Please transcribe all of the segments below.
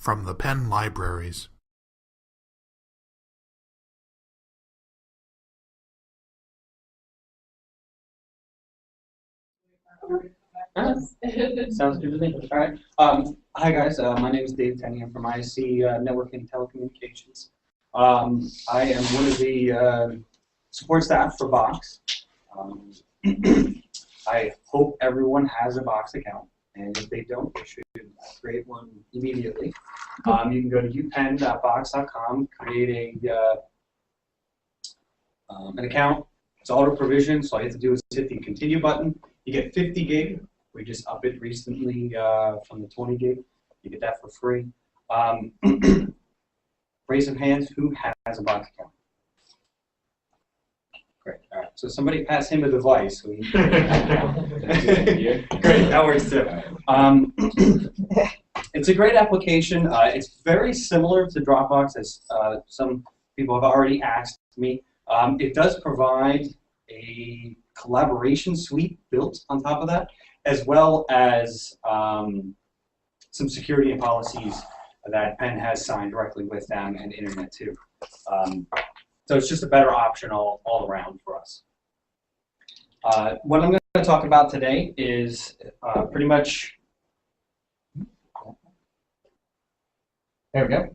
from the Penn libraries. Sounds good to me. All right. Hi guys. My name is Tenney. I'm from IC Networking and Telecommunications. I am one of the support staff for Box. I hope everyone has a Box account, and if they don't, they should create one immediately. You can go to upenn.box.com, create an account. It's auto provision, so all you have to do is hit the continue button. You get 50 gig. We just upped it recently from the 20 gig. You get that for free. Raise of hands, who has a Box account? Great. All right. So somebody pass him a device. So he Great. That works too. It's a great application. It's very similar to Dropbox, as some people have already asked me. It does provide a collaboration suite built on top of that, as well as some security and policies that Penn has signed directly with them and Internet too. So it's just a better option all around for us. What I'm going to talk about today is pretty much, there we go,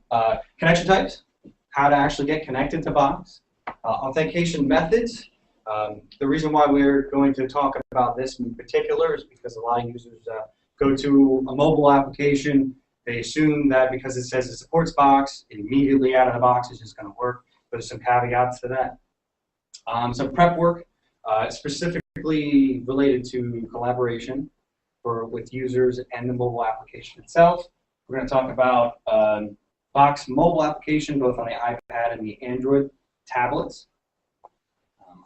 connection types, how to actually get connected to Box, authentication methods. The reason why we're going to talk about this in particular is because a lot of users go to a mobile application, they assume that because it says it supports Box, immediately out of the box is just going to work. There's some caveats to that. Some prep work, specifically related to collaboration with users and the mobile application itself. We're going to talk about Box mobile application, both on the iPad and the Android tablets.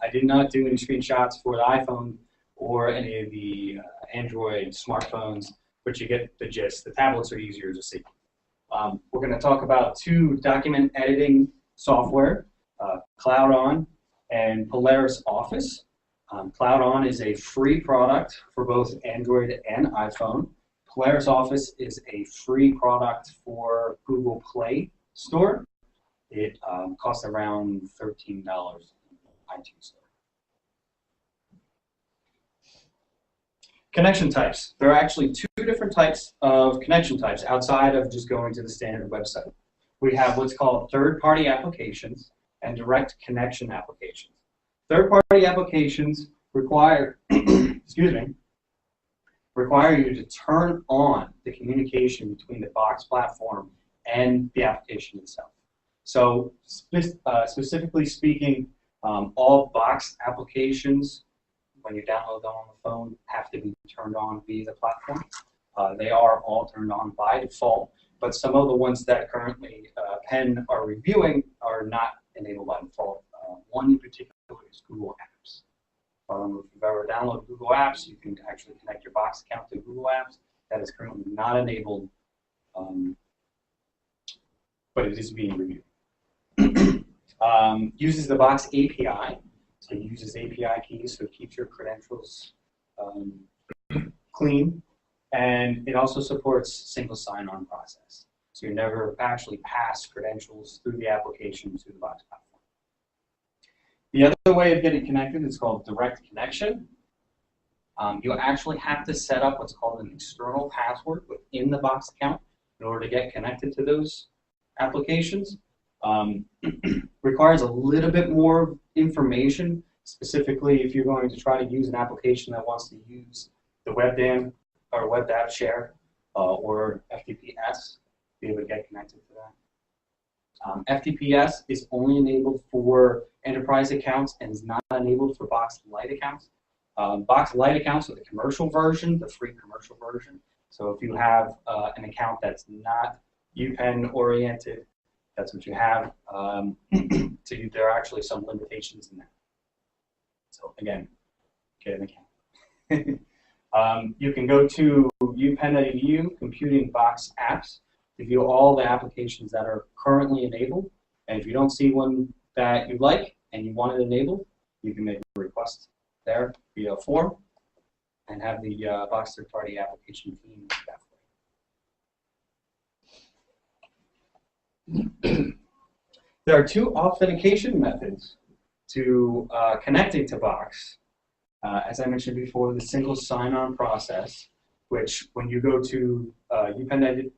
I did not do any screenshots for the iPhone or any of the Android smartphones, but you get the gist. The tablets are easier to see. We're going to talk about two document editing software, CloudOn and Polaris Office. CloudOn is a free product for both Android and iPhone. Polaris Office is a free product for Google Play Store. It costs around $13 iTunes Store. Connection types. There are actually two different types of connection types outside of just going to the standard website. We have what's called third-party applications and direct connection applications. Third-party applications require, require you to turn on the communication between the Box platform and the application itself. So specifically speaking, all Box applications, when you download them on the phone, have to be turned on via the platform. They are all turned on by default, but some of the ones that currently Penn are reviewing are not enabled by default. One in particular is Google Apps. If you've ever downloaded Google Apps, you can actually connect your Box account to Google Apps. That is currently not enabled, but it is being reviewed. Uses the Box API, so it uses API keys, so it keeps your credentials clean, and it also supports single sign-on process. So you never actually pass credentials through the application to the Box platform. The other way of getting connected is called direct connection. You actually have to set up what's called an external password within the Box account in order to get connected to those applications. Requires a little bit more information, specifically if you're going to try to use an application that wants to use the WebDAM or WebDAV share or FTPS to be able to get connected to that. FTPS is only enabled for enterprise accounts and is not enabled for Box Lite accounts. Box Lite accounts are the commercial version, the free commercial version. So if you have an account that's not UPenn oriented, that's what you have. So there are actually some limitations in that. So again, get an account. You can go to upenn.edu, Computing Box Apps, to view all the applications that are currently enabled. And if you don't see one that you like and you want it enabled, you can make a request there via a form and have the Box third-party application team do that for There are two authentication methods to connecting to Box. As I mentioned before, the single sign-on process, which when you go to upenn.box.com,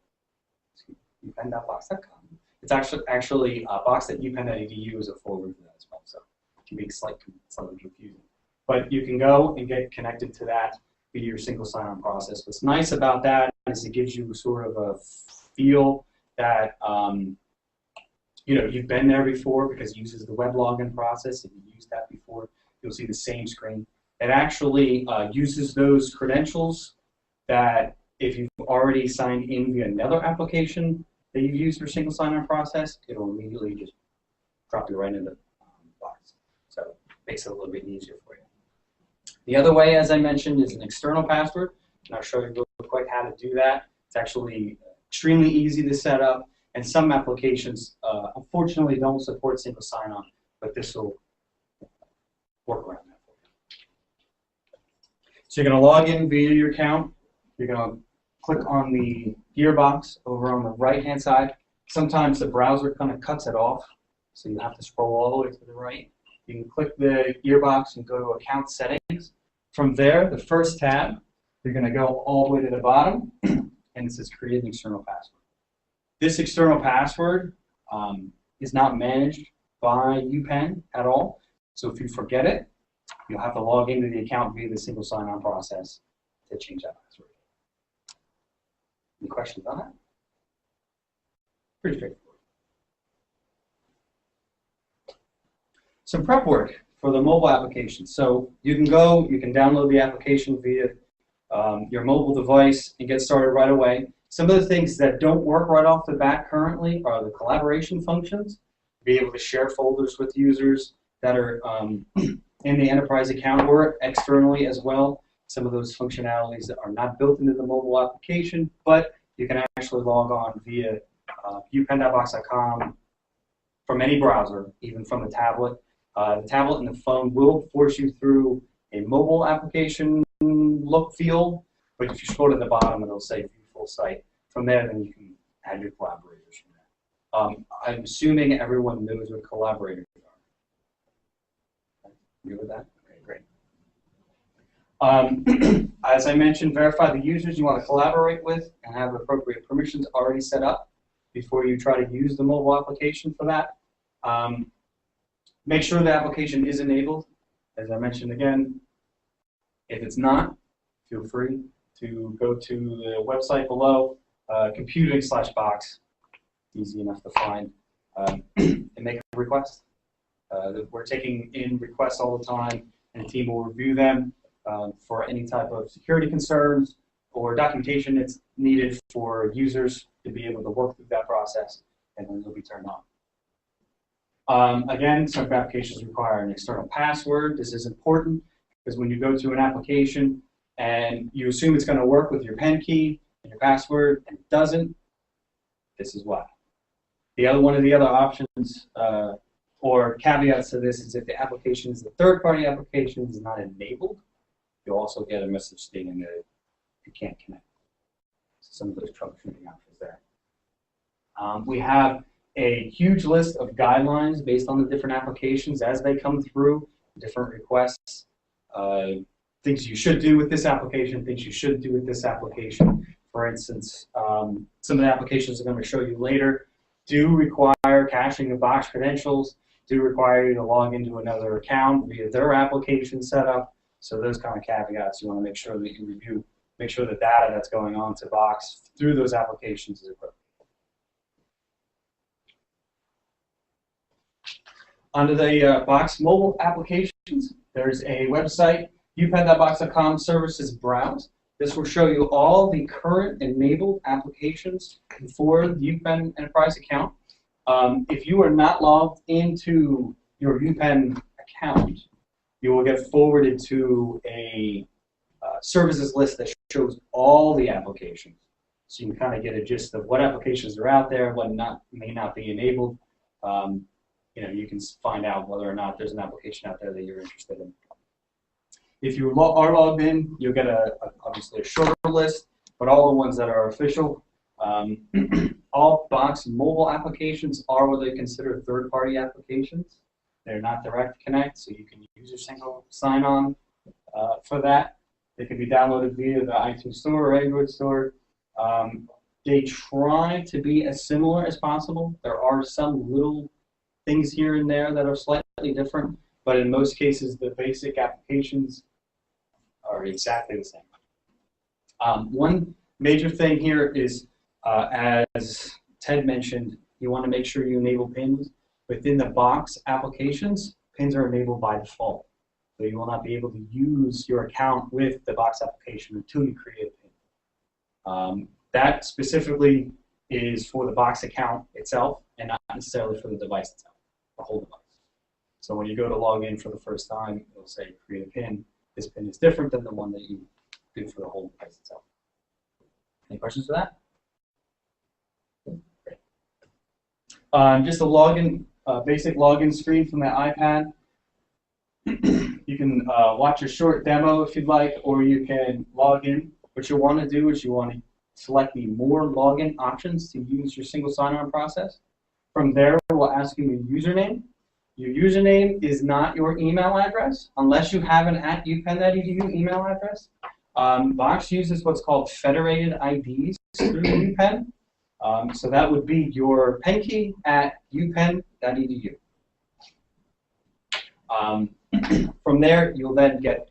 it's actually box.upenn.edu is a full version of that as well, so it can be slightly confusing. But you can go and get connected to that via your single sign-on process. What's nice about that is it gives you sort of a feel that you've been there before, because it uses the web login process. If you've used that before, you'll see the same screen. It actually uses those credentials that if you've already signed in via another application that you've used for single sign-on process, it'll immediately just drop you right into Box. So it makes it a little bit easier for you. The other way, as I mentioned, is an external password, and I'll show you real quick how to do that. It's actually extremely easy to set up, and some applications unfortunately don't support single sign-on, but this will work around that for you. So you're going to log in via your account. You're going to click on the gearbox over on the right-hand side. Sometimes the browser kind of cuts it off, so you have to scroll all the way to the right. You can click the gearbox and go to Account Settings. From there, the first tab, you're going to go all the way to the bottom, and it says Create an External Password. This external password is not managed by UPenn at all, so if you forget it, you'll have to log into the account via the single sign-on process to change that password. Any questions on that? Pretty straightforward. Some prep work for the mobile application. So you can download the application via your mobile device and get started right away. Some of the things that don't work right off the bat currently are the collaboration functions. Be able to share folders with users that are in the enterprise account or externally as well. Some of those functionalities that are not built into the mobile application, but you can actually log on via upenn.box.com from any browser, even from the tablet. The tablet and the phone will force you through a mobile application look feel, but if you scroll to the bottom, it'll say View Full Site. From there, then you can add your collaborators from there. I'm assuming everyone knows what collaborators are. You with that? Okay, great. As I mentioned, verify the users you want to collaborate with and have appropriate permissions already set up before you try to use the mobile application for that. Make sure the application is enabled. As I mentioned again, if it's not, feel free to go to the website below, computing/box, easy enough to find, and make a request. We're taking in requests all the time, and the team will review them for any type of security concerns or documentation that's needed for users to be able to work through that process, and then they'll be turned on. Again, some applications require an external password. This is important because when you go to an application and you assume it's going to work with your Penn key and your password and it doesn't, this is why. One of the other options or caveats to this is if the application is a third-party application is not enabled, you'll also get a message stating that you can't connect. So some of those troubleshooting options there. We have a huge list of guidelines based on the different applications as they come through, different requests, things you should do with this application, things you shouldn't do with this application. For instance, some of the applications I'm going to show you later do require caching of Box credentials, do require you to log into another account via their application setup. So those kind of caveats you want to make sure that you review, make sure the data that's going on to Box through those applications is appropriate. Under the Box mobile applications, there's a website, upenn.box.com services browse. This will show you all the current enabled applications for the UPenn Enterprise account. If you are not logged into your UPenn account, you will get forwarded to a services list that shows all the applications. So you can kind of get a gist of what applications are out there, what may not be enabled. You can find out whether or not there's an application out there that you're interested in. If you are logged in, you'll get obviously a shorter list, but all the ones that are official All Box mobile applications are what they consider third-party applications. They're not direct connect, so you can use your single sign-on for that. They can be downloaded via the iTunes Store or Android Store. They try to be as similar as possible. There are some little things here and there that are slightly different, but in most cases, the basic applications are exactly the same. One major thing here is, as Ted mentioned, you want to make sure you enable pins. Within the Box applications, pins are enabled by default. So you will not be able to use your account with the Box application until you create a pin. That specifically is for the Box account itself and not necessarily for the device itself, the whole device. So when you go to log in for the first time, it'll say create a pin. This pin is different than the one that you did for the whole device itself. Any questions for that? Great. Just a login, basic login screen from the iPad. You can watch a short demo if you'd like, or you can log in. What you want to do is you want to select the more login options to use your single sign-on process. From there, we'll ask you your username. Your username is not your email address unless you have an @upenn.edu email address. Box uses what's called federated IDs through UPenn. So that would be your Penn key @upenn.edu. From there, you'll then get,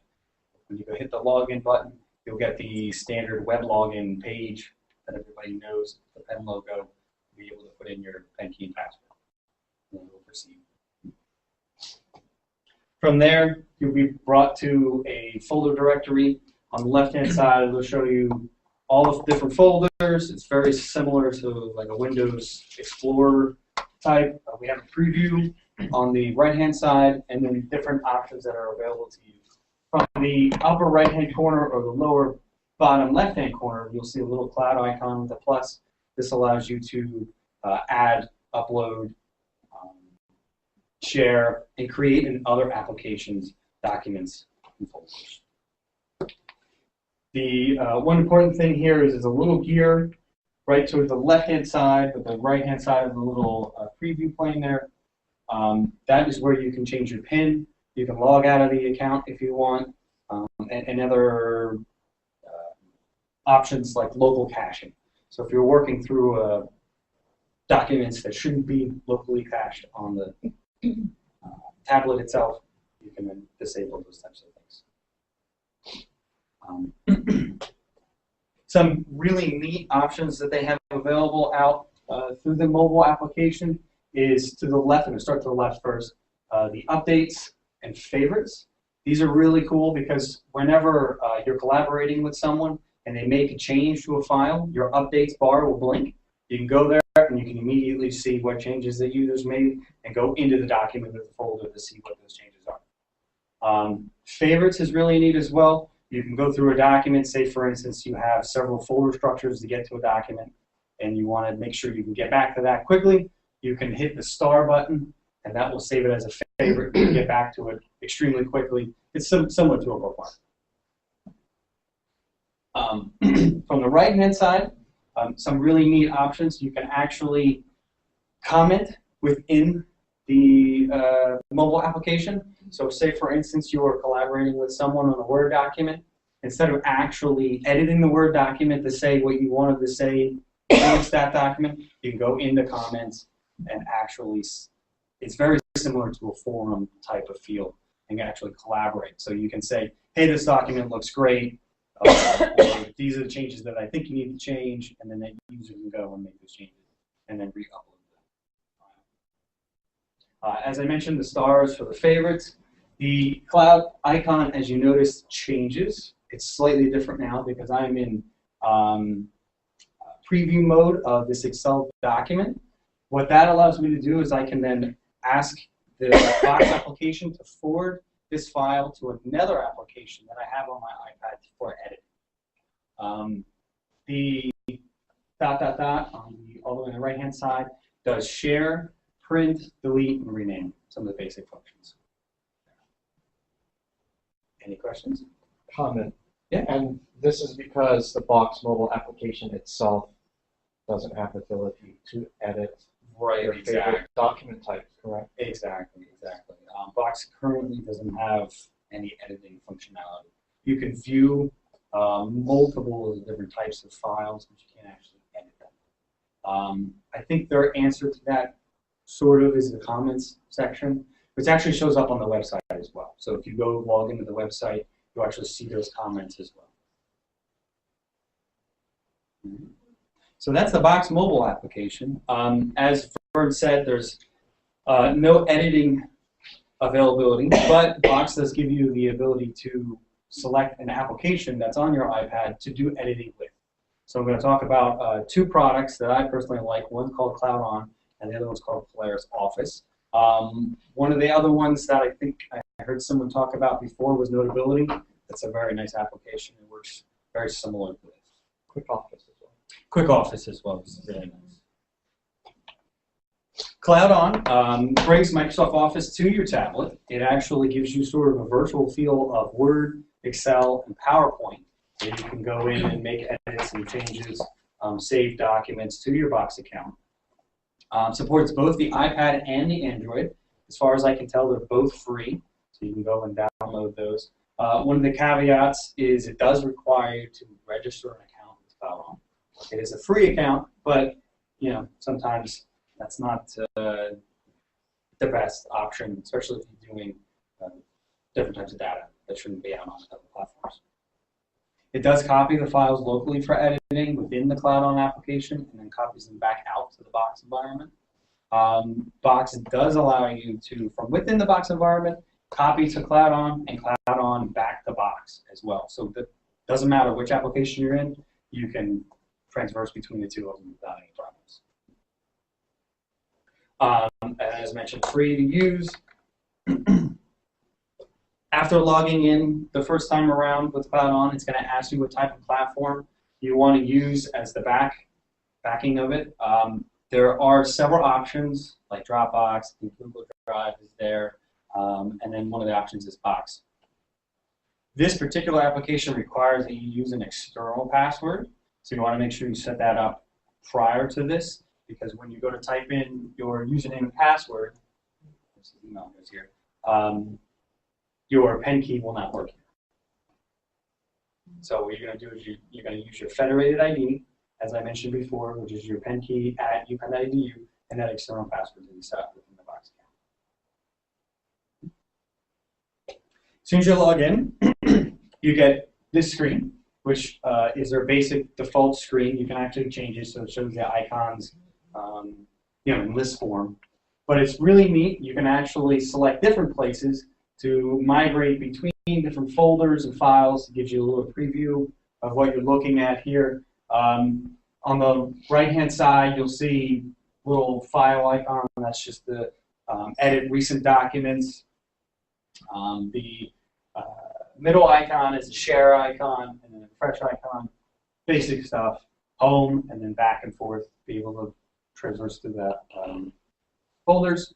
when you go hit the login button, you'll get the standard web login page that everybody knows, the Penn logo. You'll be able to put in your Penn key and password. And then we'll proceed. From there, you'll be brought to a folder directory. On the left-hand side, it'll show you all of the different folders. It's very similar to like a Windows Explorer type. We have a preview on the right-hand side, and then different options that are available to you. From the upper right-hand corner or the lower bottom left-hand corner, you'll see a little cloud icon with a plus. This allows you to add, upload, share, and create in other applications, documents, and folders. The one important thing here is there's a little gear right toward the left-hand side, but the right-hand side of the little preview plane there. That is where you can change your PIN. You can log out of the account if you want, and other options like local caching. So if you're working through documents that shouldn't be locally cached on the tablet itself, you can then disable those types of things. Some really neat options that they have available out through the mobile application is to the left. I'm going to start to the left first. The updates and favorites. These are really cool because whenever you're collaborating with someone and they make a change to a file, your updates bar will blink. You can go there and you can immediately see what changes the users made and go into the document or the folder to see what those changes are. Favorites is really neat as well. You can go through a document, say for instance you have several folder structures to get to a document and you want to make sure you can get back to that quickly. You can hit the star button and that will save it as a favorite and get back to it extremely quickly. It's similar to a bookmark. From the right-hand side, some really neat options. You can actually comment within the mobile application. So say, for instance, you are collaborating with someone on a Word document. Instead of actually editing the Word document to say what you wanted to say against that document, you can go into comments and actually, it's very similar to a forum type of feel, and actually collaborate. So you can say, hey, this document looks great. Or these are the changes that I think you need to change, and then the user can go and make those changes and then re-upload them. As I mentioned, the stars for the favorites. The cloud icon, as you notice, changes. It's slightly different now because I'm in preview mode of this Excel document. What that allows me to do is I can then ask the Box application to forward this file to another application that I have on my iPad for editing. The ... all the way on the right-hand side does share, print, delete, and rename, some of the basic functions. Any questions? Comment. Yeah. And this is because the Box mobile application itself doesn't have the ability to edit Right, your favorite document types, correct? Exactly. Box currently doesn't have any editing functionality. You can view multiple different types of files, but you can't actually edit them. I think their answer to that sort of is the comments section, which actually shows up on the website as well. So if you go log into the website, you'll actually see those comments as well. So that's the Box mobile application. As Vern said, there's no editing availability, but Box does give you the ability to select an application that's on your iPad to do editing with. So I'm going to talk about two products that I personally like. One's called CloudOn, and the other one's called Polaris Office. One of the other ones that I think I heard someone talk about before was Notability. That's a very nice application. It works very similar to this. Quick Office as well. Quick Office as well. This is really nice. CloudOn brings Microsoft Office to your tablet. It actually gives you sort of a virtual feel of Word, Excel, and PowerPoint. And you can go in and make edits and changes, save documents to your Box account. Supports both the iPad and the Android. As far as I can tell, they're both free, so you can go and download those. One of the caveats is it does require you to register an account with CloudOn. It is a free account, but sometimes that's not the best option, especially if you're doing different types of data that shouldn't be out on other platforms. It does copy the files locally for editing within the CloudOn application and then copies them back out to the Box environment. Box does allow you to, from within the Box environment, copy to CloudOn and CloudOn back to Box as well. So it doesn't matter which application you're in, you can transverse between the two of them without any problems. As mentioned, free to use. After logging in the first time around with CloudOn, it's going to ask you what type of platform you want to use as the backing of it. There are several options, like Dropbox, and Google Drive is there, and then one of the options is Box. This particular application requires that you use an external password, so you want to make sure you set that up prior to this, because when you go to type in your username and password, this email goes here, your pen key will not work here. So what you're going to do is you're going to use your federated ID, as I mentioned before, which is your pen key at upenn.edu, and that external password to be set up within the Box account. As soon as you log in, you get this screen, which is their basic default screen. You can actually change it so it shows the icons in list form. But it's really neat. You can actually select different places to migrate between different folders and files. It gives you a little preview of what you're looking at here. On the right-hand side, you'll see a little file icon. That's just the edit recent documents. The middle icon is a share icon, and then a fresh icon. Basic stuff. Home, and then back and forth. Be able to traverse through that folders.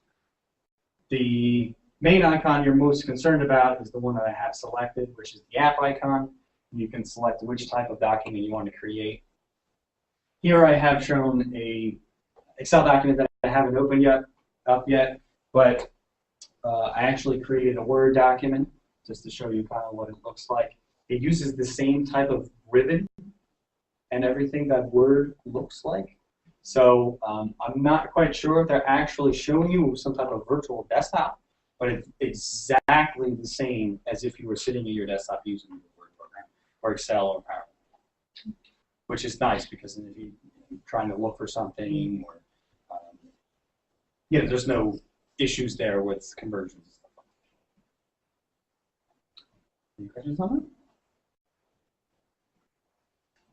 The main icon you're most concerned about is the one that I have selected, which is the app icon. You can select which type of document you want to create. Here I have shown a Excel document that I haven't opened up yet, but I actually created a Word document just to show you kind of what it looks like. It uses the same type of ribbon and everything that Word looks like. So I'm not quite sure if they're actually showing you some type of virtual desktop, but it's exactly the same as if you were sitting at your desktop using the Word program or Excel or PowerPoint, which is nice because if you're trying to look for something or there's no issues there with conversions. Any questions on that?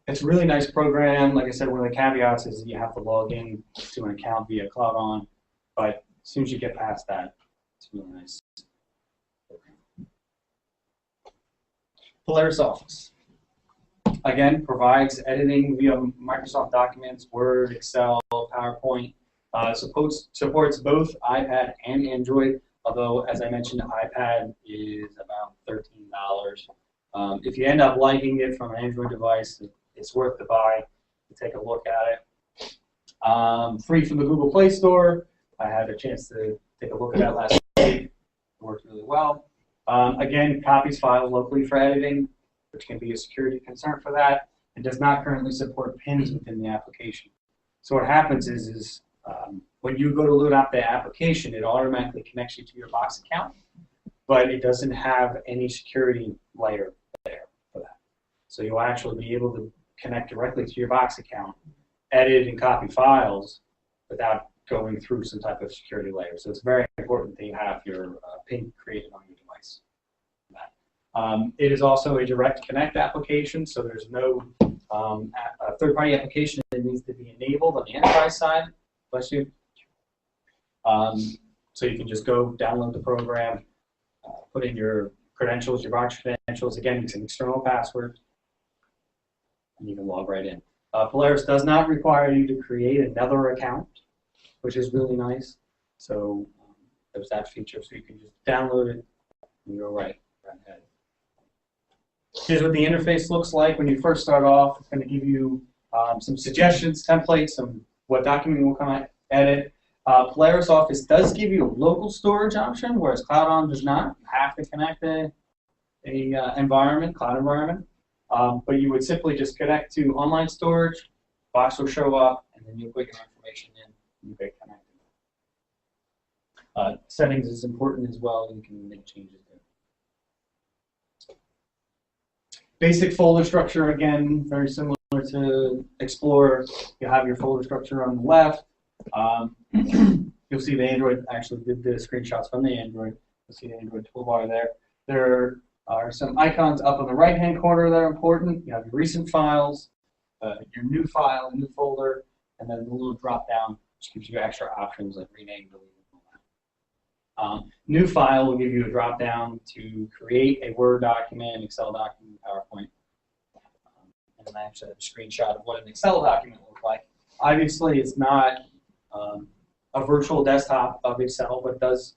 It's a really nice program. Like I said, one of the caveats is you have to log in to an account via CloudOn, but as soon as you get past that, it's really nice. Polaris Office. Again, provides editing via Microsoft Documents, Word, Excel, PowerPoint. Supports both iPad and Android, although, as I mentioned, iPad is about $13. If you end up liking it from an Android device, it's worth the buy to take a look at it. Free from the Google Play Store. I had a chance to take a look at that last week. It worked really well. Again, copies files locally for editing, which can be a security concern for that. It does not currently support pins within the application. So what happens is when you go to load up the application, it automatically connects you to your Box account, but it doesn't have any security layer there for that. So you'll actually be able to connect directly to your Box account, edit and copy files without going through some type of security layer. So it's very important that you have your PIN created on your device. It is also a direct connect application, so there's no third-party application that needs to be enabled on the enterprise side. Bless you. So you can just go download the program, put in your credentials, your Box credentials. Again, it's an external password, and you can log right in. Polaris does not require you to create another account, which is really nice. So there's that feature, so you can just download it and go right ahead. Here's what the interface looks like when you first start off. It's going to give you some suggestions, templates, what document will come out, edit. Polaris Office does give you a local storage option, whereas CloudOn does not. You have to connect a environment, cloud environment. But you would simply just connect to online storage, Box will show up, and then you'll put your information in, and you get connected. Settings is important as well, and you can make changes there. Basic folder structure, again, very similar to Explorer. You have your folder structure on the left. You'll see the Android, actually did the screenshots from the Android. You'll see the Android toolbar there. There are some icons up on the right-hand corner that are important. You have your recent files, your new file, new folder, and then the little drop-down, which gives you extra options like rename, delete, and all that. New file will give you a drop-down to create a Word document, Excel document, PowerPoint. And then I actually have a screenshot of what an Excel document looks like. Obviously, it's not a virtual desktop of Excel, but does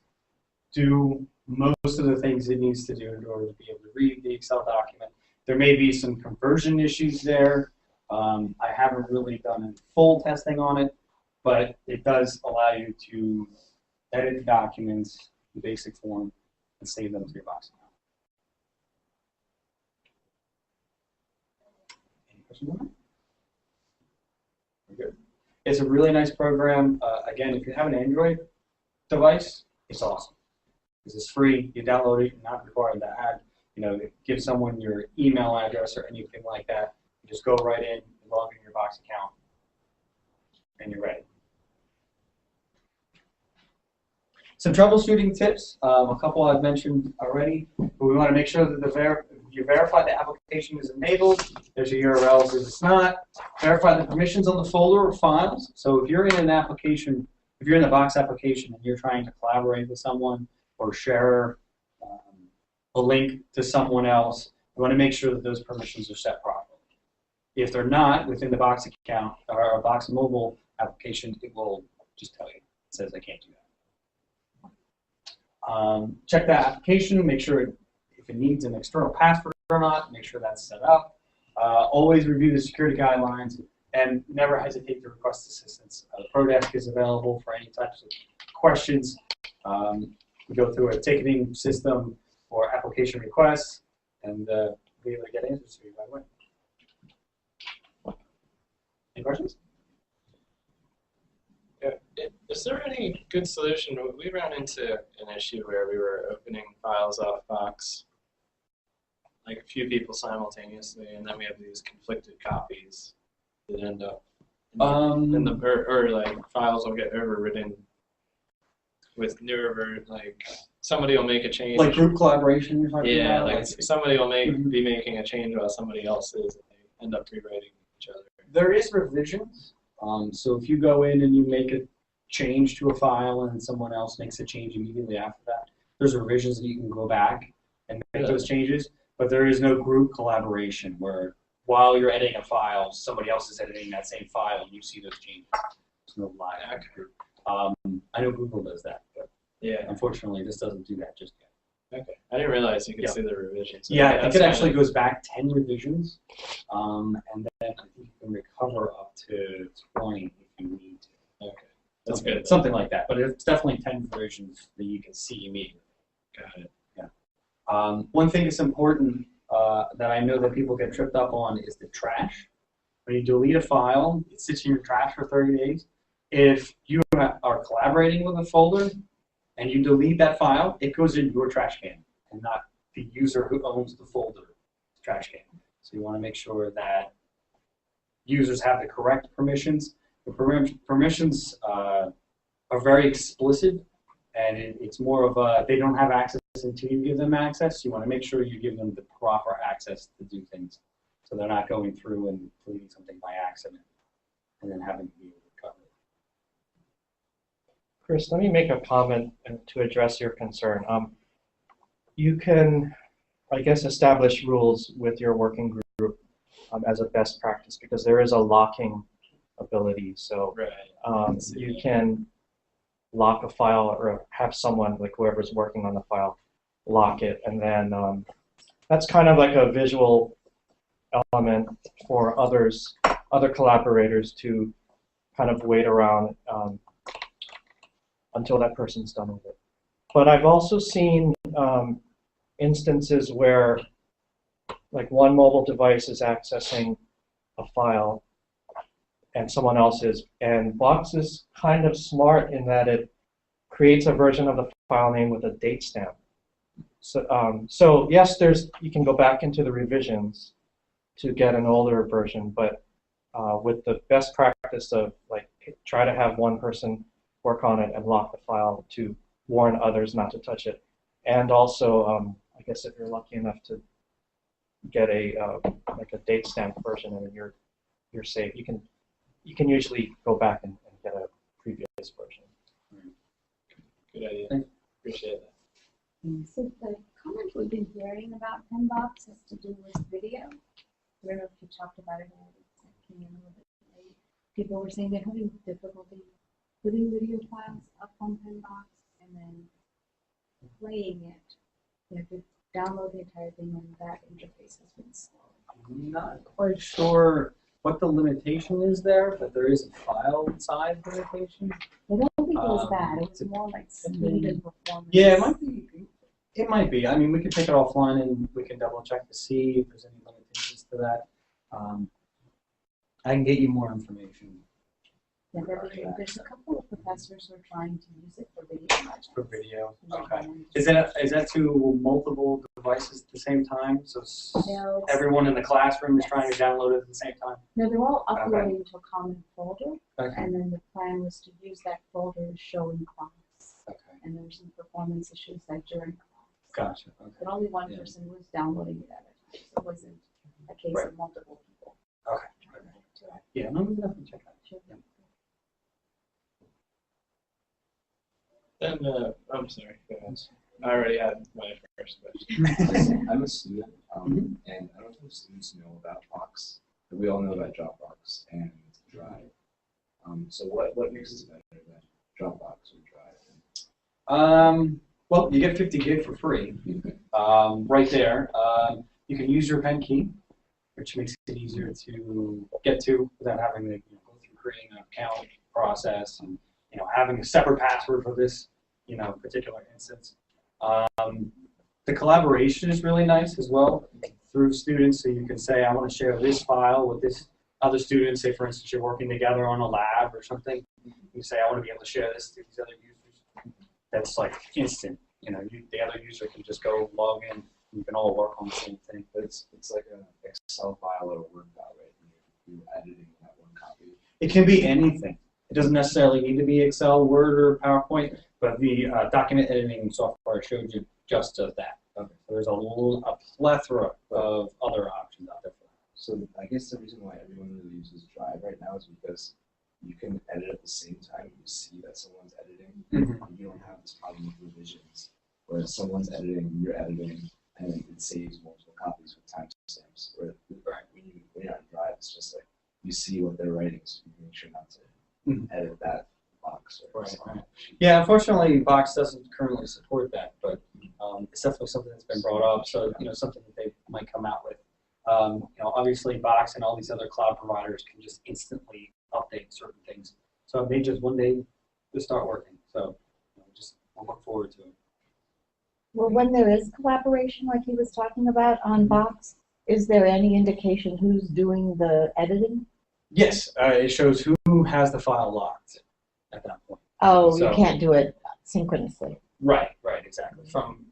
do most of the things it needs to do in order to be able to read the Excel document. There may be some conversion issues there. I haven't really done full testing on it, but it does allow you to edit documents in basic form and save them to your Box account. Any questions on that? We're good. It's a really nice program. Again, if you have an Android device, it's awesome. Because it's free, you download it, you're not required to add, give someone your email address or anything like that. You just go right in, log in your Box account, and you're ready. Some troubleshooting tips, a couple I've mentioned already, but we want to make sure that you verify the application is enabled. There's your URLs if it's not. Verify the permissions on the folder or files. So if you're in an application, if you're in the Box application and you're trying to collaborate with someone or share a link to someone else, you want to make sure that those permissions are set properly. If they're not within the Box account or a Box mobile application, it will just tell you. It says I can't do that. Check that application, make sure if it needs an external password or not, make sure that's set up. Always review the security guidelines and never hesitate to request assistance. The Pro Desk is available for any types of questions. We go through a ticketing system for application requests and be able to get answers to you right away. Any questions? Is there any good solution? We ran into an issue where we were opening files off Box, like a few people simultaneously, and then we have these conflicted copies that end up or like files will get overridden with newer, like somebody will make a change. Like group collaboration you're talking about? Yeah, like somebody will be making a change while somebody else is, and they end up rewriting each other. There is revisions. So if you go in and you make a change to a file and someone else makes a change immediately after that, there's revisions that you can go back and make those changes, but there is no group collaboration where while you're editing a file, somebody else is editing that same file and you see those changes. There's no live group. I know Google does that, but yeah, unfortunately this doesn't do that just yet. Okay, I didn't realize you could see the revisions. Yeah, I think it actually goes back 10 revisions, and then I think you can recover up to 20 if you need That's good. Something like that, but it's definitely 10 versions that you can see immediately. Got it. One thing that's important that I know that people get tripped up on is the trash. When you delete a file, it sits in your trash for 30 days. If you are collaborating with a folder and you delete that file, it goes in your trash can and not the user who owns the folder trash can. So you want to make sure that users have the correct permissions. The permissions are very explicit, and it's more of a, they don't have access until you give them access. You want to make sure you give them the proper access to do things, so they're not going through and deleting something by accident and then having to be recovered. Chris, let me make a comment to address your concern. You can, I guess, establish rules with your working group as a best practice, because there is a locking ability. So Right. you can lock a file or have someone, like whoever's working on the file, lock it. And then that's kind of like a visual element for other collaborators to kind of wait around until that person's done with it. But I've also seen instances where like one mobile device is accessing a file and someone else is, and Box is kind of smart in that it creates a version of the file name with a date stamp. So yes, you can go back into the revisions to get an older version, but with the best practice of like try to have one person work on it and lock the file to warn others not to touch it, and also I guess if you're lucky enough to get like a date stamp version and you're safe. You can usually go back and get a previous version. Good idea. Appreciate that. So the comment we've been hearing about Penn+Box has to do with video. I don't know if you talked about it already. It came in a little bit late. People were saying they're having difficulty putting video files up on Penn+Box and then playing it. You have to download the entire thing, and that interface has been slow. I'm not quite sure what the limitation is there, but there is a file size limitation. I don't think it was that. It was more like speed and performance. Yeah, it might be. It might be. I mean, we can take it offline and we can double check to see if there's any limitations to that. I can get you more information. Yeah, there's a couple of professors who are trying to use it for video projects. For video, okay. Is that to multiple devices at the same time? So No, everyone in the classroom is trying to download it at the same time? no, they're all uploading to a common folder, Okay. and then the plan was to use that folder to show in class. Okay. And there were some performance issues like during class. Gotcha. Okay. But only one Yeah. person was downloading it at a time, so it wasn't a case Right. of multiple people. Okay. Yeah, no, we can definitely check that. Sure. Yeah. Then, I'm sorry. Go ahead. I already had my first question. I'm a student, and I don't know if students know about Box, but we all know about Dropbox and Drive. So what makes this better than Dropbox or Drive? Well, you get 50 gig for free right there. You can use your Penn key, which makes it easier to get to without having to go through creating an account process and having a separate password for this particular instance. The collaboration is really nice as well through students, so you can say, I want to share this file with this other student. Say, for instance, you're working together on a lab or something. You say, I want to be able to share this to these other users. That's like instant. The other user can just go log in. You can all work on the same thing. But it's like an Excel file or a Word file, right? You're editing that one copy. It can be anything. It doesn't necessarily need to be Excel, Word, or PowerPoint, but the document editing software showed you just does that. Okay. So there's a plethora of other options out there for that. So I guess the reason why everyone really uses Drive right now is because you can edit at the same time. You see that someone's editing, and you don't have this problem with revisions, where someone's editing, you're editing, and it saves multiple copies with timestamps. Where when you're on Drive, it's just like you see what they're writing, so you can make sure not to edit that box. Right. Yeah, unfortunately, Box doesn't currently support that, but it's definitely something that's been brought up. So something that they might come out with. Obviously, Box and all these other cloud providers can just instantly update certain things. So it may just one day start working. So just I'll look forward to it. Well, when there is collaboration like he was talking about on Box, is there any indication who's doing the editing? Yes, it shows who has the file locked at that point. Oh, So- you can't do it synchronously. Right, exactly. From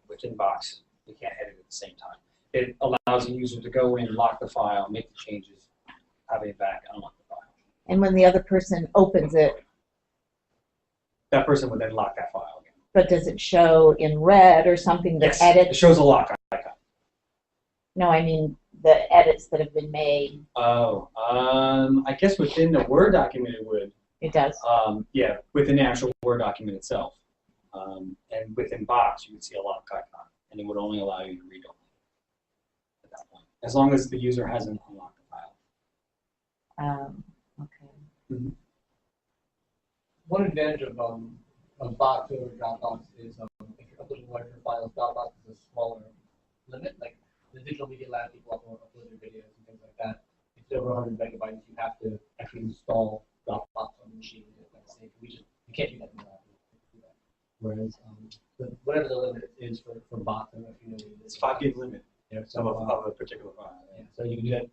within Box, you can't edit at the same time. It allows the user to go in, lock the file, make the changes, have it back, unlock the file. And when the other person opens it, That person would then lock that file again. but does it show in red or something that Yes, it edits? shows a lock icon. No, I mean the edits that have been made. Oh, I guess within the Word document it would. It does. Yeah, within the actual Word document itself. And within Box, you would see a lock icon, and it would only allow you to read only at that point, as long as the user hasn't unlocked the file. Okay. One advantage of Box over Dropbox is if you're uploading larger files, Dropbox is a smaller limit. Like the digital media lab, people upload their videos and things like that. If it's over 100 megabytes, you have to actually install Dropbox on the machine. You can't do that in the lab. Whereas whatever the limit is for Box, I don't know if you know what it is. It's 5 gig limit Yeah, of a particular file. yeah, so you can do that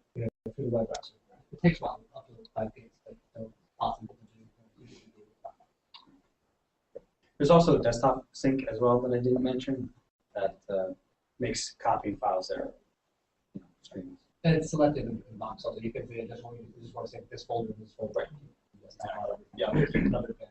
through the web browser. It takes a while, up to 5 gigs, but it's possible to do. There's also a desktop sync as well that I didn't mention that makes copying files that are streams. And it's selective in Box, also you can say, I just want to save this folder and this folder. That's not how it- Yeah. Another advantage.